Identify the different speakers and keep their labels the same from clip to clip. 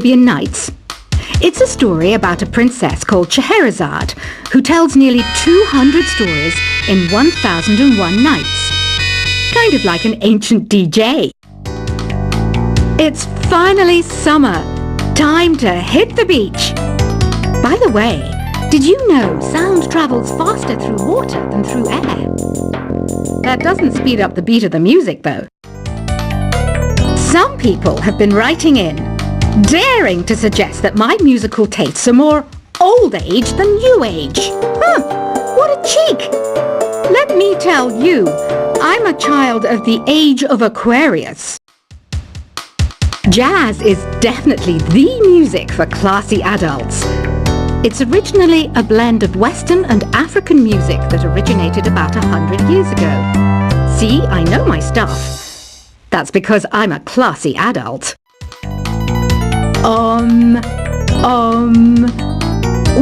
Speaker 1: Arabian Nights? It's a story about a princess called Scheherazade who tells nearly 200 stories in 1001 nights. Kind of like an ancient DJ. It's finally summer. Time to hit the beach. By the way, did you know sound travels faster through water than through air? That doesn't speed up the beat of the music, though. Some people have been writing in, daring to suggest that my musical tastes are more old age than new age. What a cheek! Let me tell you, I'm a child of the age of Aquarius. Jazz is definitely the music for classy adults. It's originally a blend of Western and African music that originated about 100 years ago. See, I know my stuff. That's because I'm a classy adult. Oh,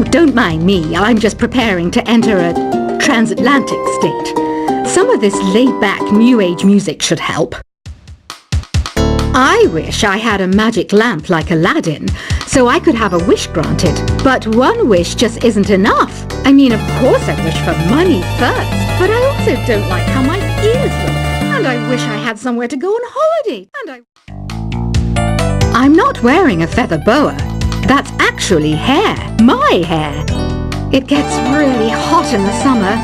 Speaker 1: don't mind me. I'm just preparing to enter a transatlantic state. Some of this laid-back New Age music should help. I wish I had a magic lamp like Aladdin, so I could have a wish granted. But one wish just isn't enough. I mean, of course I wish for money first, but I also don't like how my ears look. And I wish I had somewhere to go on holiday. I'm not wearing a feather boa. That's actually hair. My hair. It gets really hot in the summer.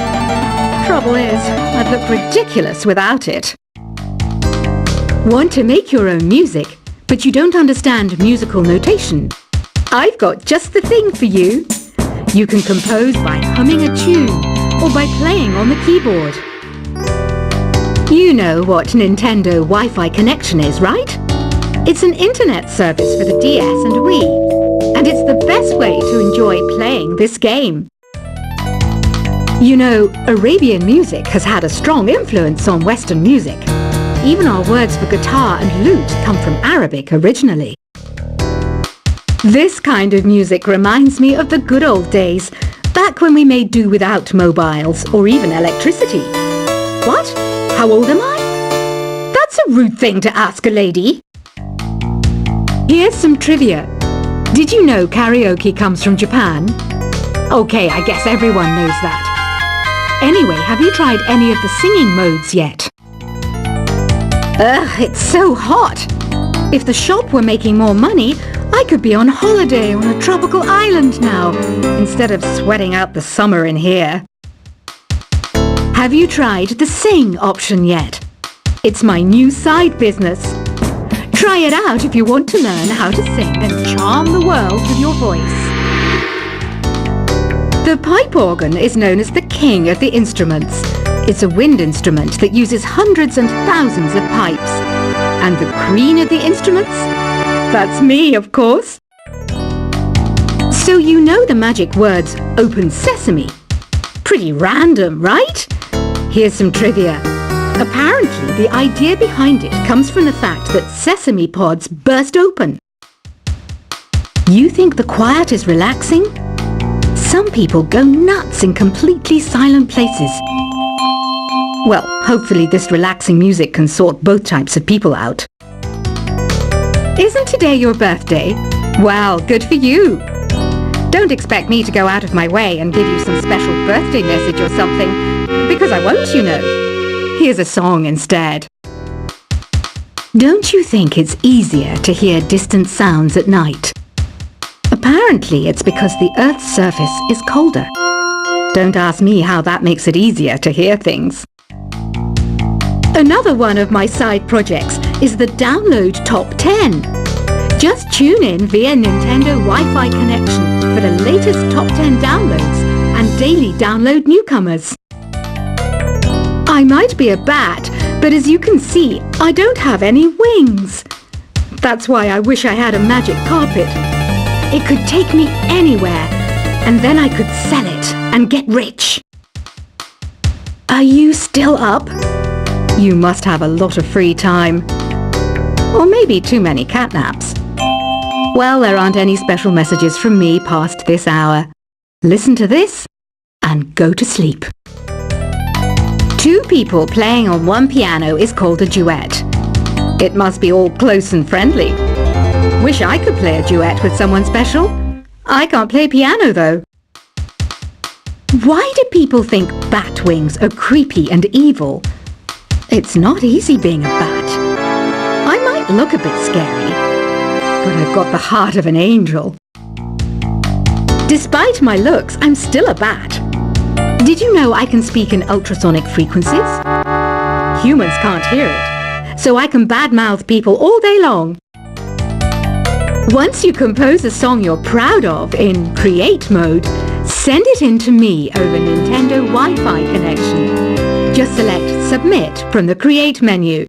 Speaker 1: Trouble is, I'd look ridiculous without it. Want to make your own music, but you don't understand musical notation? I've got just the thing for you. You can compose by humming a tune or by playing on the keyboard. You know what Nintendo Wi-Fi connection is, right? It's an internet service for the DS and Wii, and it's the best way to enjoy playing this game. You know, Arabian music has had a strong influence on Western music. Even our words for guitar and lute come from Arabic originally. This kind of music reminds me of the good old days, back when we made do without mobiles or even electricity. What? How old am I? That's a rude thing to ask a lady. Here's some trivia. Did you know karaoke comes from Japan? Okay, I guess everyone knows that. Anyway, have you tried any of the singing modes yet? Ugh, it's so hot. If the shop were making more money, I could be on holiday on a tropical island now, instead of sweating out the summer in here. Have you tried the sing option yet? It's my new side business. Try it out if you want to learn how to sing and charm the world with your voice. The pipe organ is known as the king of the instruments. It's a wind instrument that uses hundreds and thousands of pipes. And the queen of the instruments? That's me, of course. So you know the magic words "Open Sesame." Pretty random, right? Here's some trivia. Apparently, the idea behind it comes from the fact that sesame pods burst open. You think the quiet is relaxing? Some people go nuts in completely silent places. Well, hopefully this relaxing music can sort both types of people out. Isn't today your birthday? Well, good for you. Don't expect me to go out of my way and give you some special birthday message or something, because I won't, you know. Here's a song instead. Don't you think it's easier to hear distant sounds at night? Apparently it's because the Earth's surface is colder. Don't ask me how that makes it easier to hear things. Another one of my side projects is the Download Top 10. Just tune in via Nintendo Wi-Fi connection for the latest Top 10 downloads and daily download newcomers. I might be a bat, but as you can see, I don't have any wings. That's why I wish I had a magic carpet. It could take me anywhere, and then I could sell it and get rich. Are you still up? You must have a lot of free time. Or maybe too many catnaps. Well, there aren't any special messages from me past this hour. Listen to this and go to sleep. Two people playing on one piano is called a duet. It must be all close and friendly. Wish I could play a duet with someone special. I can't play piano though. Why do people think bat wings are creepy and evil? It's not easy being a bat. I might look a bit scary, but I've got the heart of an angel. Despite my looks, I'm still a bat. Did you know I can speak in ultrasonic frequencies? Humans can't hear it, so I can badmouth people all day long. Once you compose a song you're proud of in create mode, send it in to me over Nintendo Wi-Fi connection. Just select Submit from the Create menu.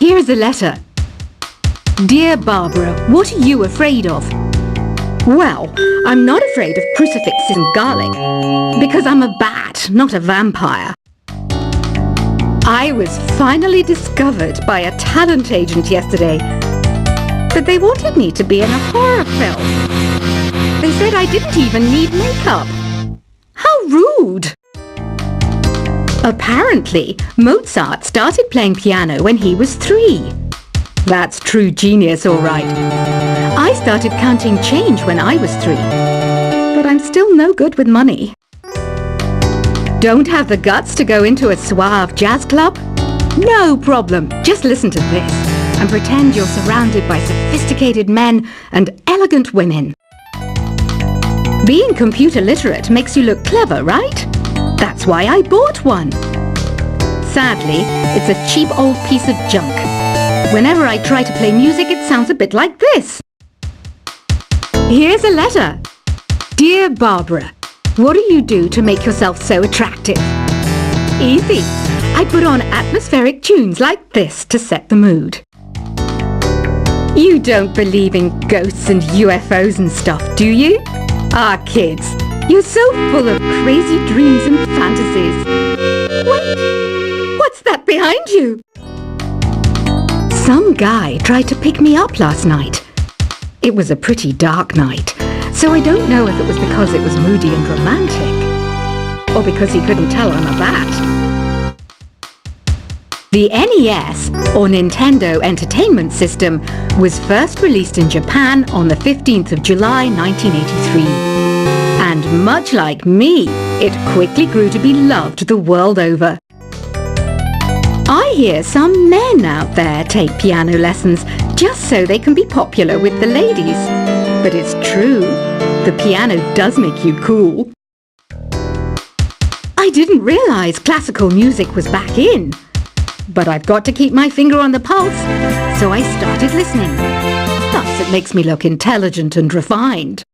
Speaker 1: Here's a letter. Dear Barbara, what are you afraid of? Well, I'm not afraid of crucifixes and garlic, because I'm a bat, not a vampire. I was finally discovered by a talent agent yesterday, but they wanted me to be in a horror film. They said I didn't even need makeup. How rude! Apparently, Mozart started playing piano when he was 3. That's true genius, all right. I started counting change when I was 3, but I'm still no good with money. Don't have the guts to go into a suave jazz club? No problem, just listen to this and pretend you're surrounded by sophisticated men and elegant women. Being computer literate makes you look clever, right? That's why I bought one. Sadly, it's a cheap old piece of junk. Whenever I try to play music, it sounds a bit like this. Here's a letter. Dear Barbara, what do you do to make yourself so attractive? Easy. I put on atmospheric tunes like this to set the mood. You don't believe in ghosts and UFOs and stuff, do you? Ah, kids, you're so full of crazy dreams and fantasies. Wait, what's that behind you? Some guy tried to pick me up last night. It was a pretty dark night, so I don't know if it was because it was moody and romantic, or because he couldn't tell I'm a bat. The NES, or Nintendo Entertainment System, was first released in Japan on the 15th of July 1983. And much like me, it quickly grew to be loved the world over. I hear some men out there take piano lessons just so they can be popular with the ladies. But it's true, the piano does make you cool. I didn't realize classical music was back in. But I've got to keep my finger on the pulse, so I started listening. Thus, it makes me look intelligent and refined.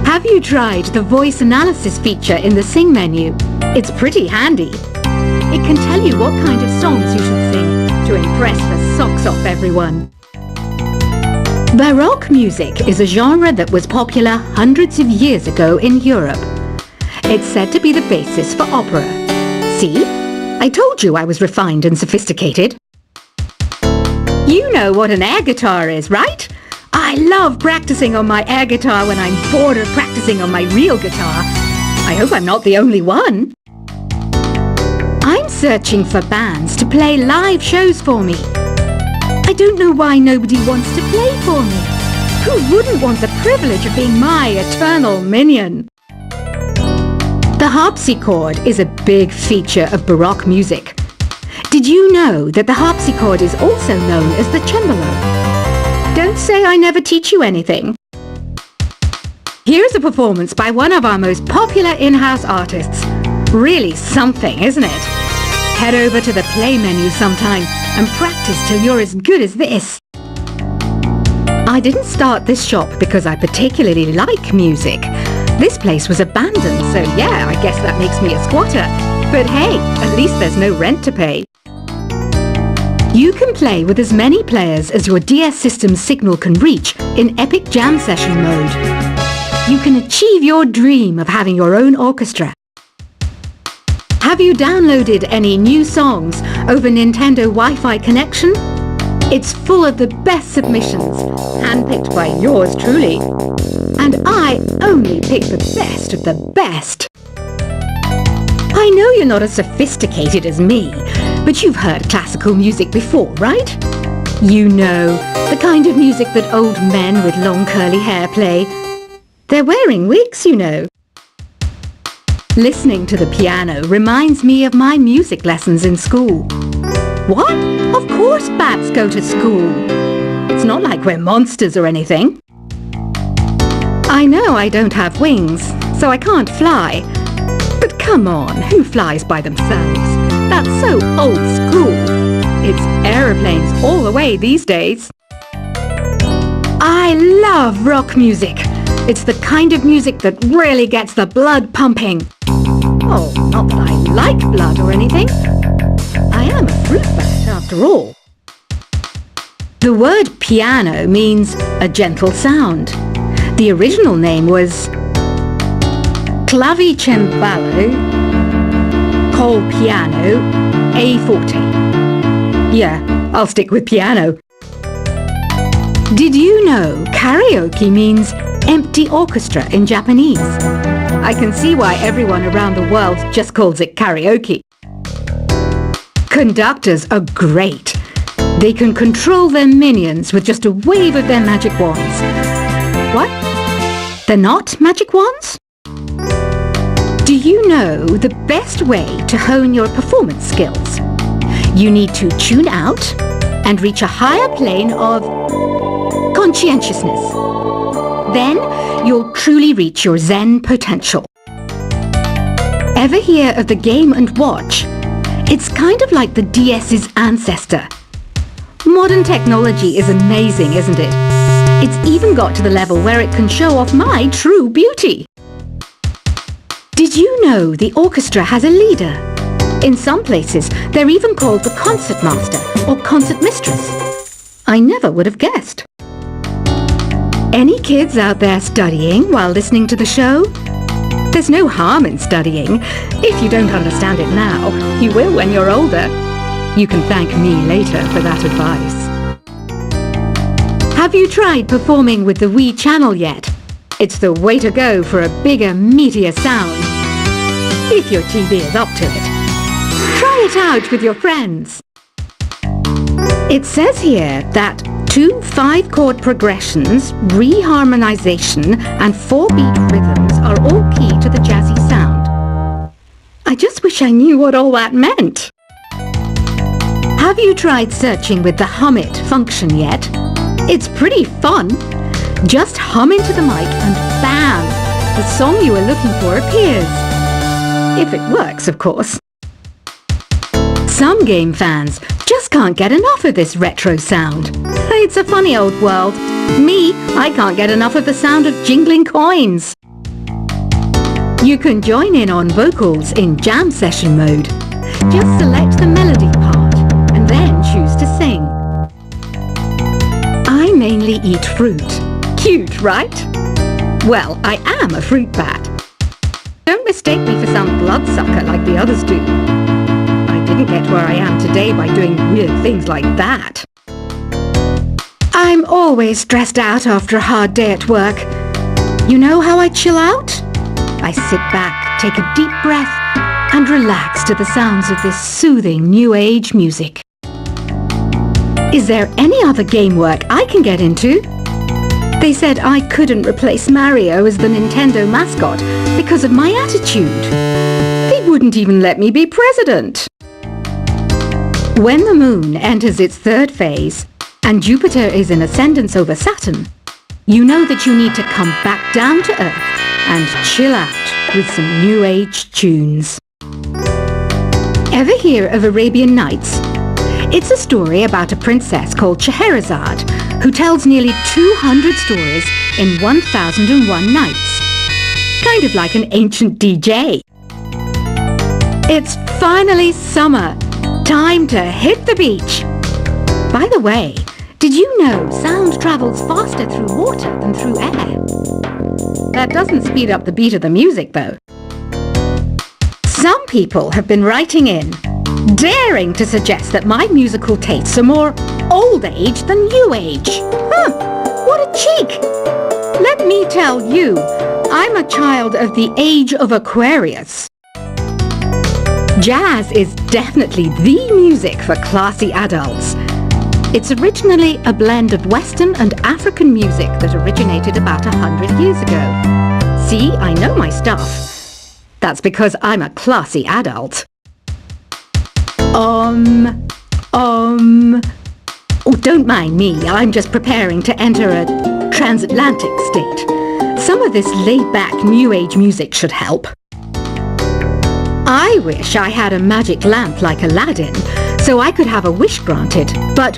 Speaker 1: Have you tried the voice analysis feature in the Sing menu? It's pretty handy. It can tell you what kind of songs you should sing to impress the socks off everyone. Baroque music is a genre that was popular hundreds of years ago in Europe. It's said to be the basis for opera. See? I told you I was refined and sophisticated. You know what an air guitar is, right? I love practicing on my air guitar when I'm bored of practicing on my real guitar. I hope I'm not the only one. I'm searching for bands to play live shows for me. I don't know why nobody wants to play for me. Who wouldn't want the privilege of being my eternal minion? The harpsichord is a big feature of Baroque music. Did you know that the harpsichord is also known as the cembalo? Don't say I never teach you anything. Here's a performance by one of our most popular in-house artists. Really something, isn't it? Head over to the play menu sometime and practice till you're as good as this. I didn't start this shop because I particularly like music. This place was abandoned, so yeah, I guess that makes me a squatter. But hey, at least there's no rent to pay. You can play with as many players as your DS system's signal can reach in Epic Jam Session mode. You can achieve your dream of having your own orchestra. Have you downloaded any new songs over Nintendo Wi-Fi connection? It's full of the best submissions, handpicked by yours truly. And I only pick the best of the best. I know you're not as sophisticated as me, but you've heard classical music before, right? You know, the kind of music that old men with long curly hair play. They're wearing wigs, you know. Listening to the piano reminds me of my music lessons in school. What? Of course bats go to school. It's not like we're monsters or anything. I know I don't have wings, so I can't fly. But come on, who flies by themselves? That's so old school. It's aeroplanes all the way these days. I love rock music. It's the kind of music that really gets the blood pumping. Oh, not that I like blood or anything. I am a fruit bat after all. The word piano means a gentle sound. The original name was clavicembalo col piano a forte. Yeah, I'll stick with piano. Did you know karaoke means empty orchestra in Japanese? I can see why everyone around the world just calls it karaoke. Conductors are great. They can control their minions with just a wave of their magic wands. What? They're not magic wands? Do you know the best way to hone your performance skills? You need to tune out and reach a higher plane of conscientiousness. Then you'll truly reach your Zen potential. Ever hear of the Game & Watch? It's kind of like the DS's ancestor. Modern technology is amazing, isn't it? It's even got to the level where it can show off my true beauty. Did you know the orchestra has a leader? In some places, they're even called the concertmaster or concertmistress. I never would have guessed. Any kids out there studying while listening to the show? There's no harm in studying. If you don't understand it now, you will when you're older. You can thank me later for that advice. Have you tried performing with the Wii channel yet? It's the way to go for a bigger, meatier sound. If your TV is up to it. Try it out with your friends. It says here that 2 5-chord progressions, reharmonization, and 4-beat rhythms are all key to the jazzy sound. I just wish I knew what all that meant. Have you tried searching with the Hum It function yet? It's pretty fun. Just hum into the mic and bam! The song you were looking for appears. If it works, of course. Some game fans just can't get enough of this retro sound. It's a funny old world. Me, I can't get enough of the sound of jingling coins. You can join in on vocals in jam session mode. Just select the melody part and then choose to sing. I mainly eat fruit. Cute, right? Well, I am a fruit bat. Don't mistake me for some bloodsucker like the others do. I didn't get where I am today by doing weird things like that. I'm always stressed out after a hard day at work. You know how I chill out? I sit back, take a deep breath, and relax to the sounds of this soothing new age music. Is there any other game work I can get into? They said I couldn't replace Mario as the Nintendo mascot because of my attitude. They wouldn't even let me be president. When the moon enters its 3rd phase and Jupiter is in ascendance over Saturn, you know that you need to come back down to Earth and chill out with some new age tunes. Ever hear of Arabian Nights? It's a story about a princess called Scheherazade who tells nearly 200 stories in 1001 nights. Kind of like an ancient DJ. It's finally summer. Time to hit the beach. By the way, did you know sound travels faster through water than through air? That doesn't speed up the beat of the music, though. Some people have been writing in, daring to suggest that my musical tastes are more old age than new age. What a cheek! Let me tell you, I'm a child of the age of Aquarius. Jazz is definitely the music for classy adults. It's originally a blend of Western and African music that originated about 100 years ago. See, I know my stuff. That's because I'm a classy adult. Oh, don't mind me. I'm just preparing to enter a transatlantic state. Some of this laid-back New Age music should help. I wish I had a magic lamp like Aladdin, so I could have a wish granted, but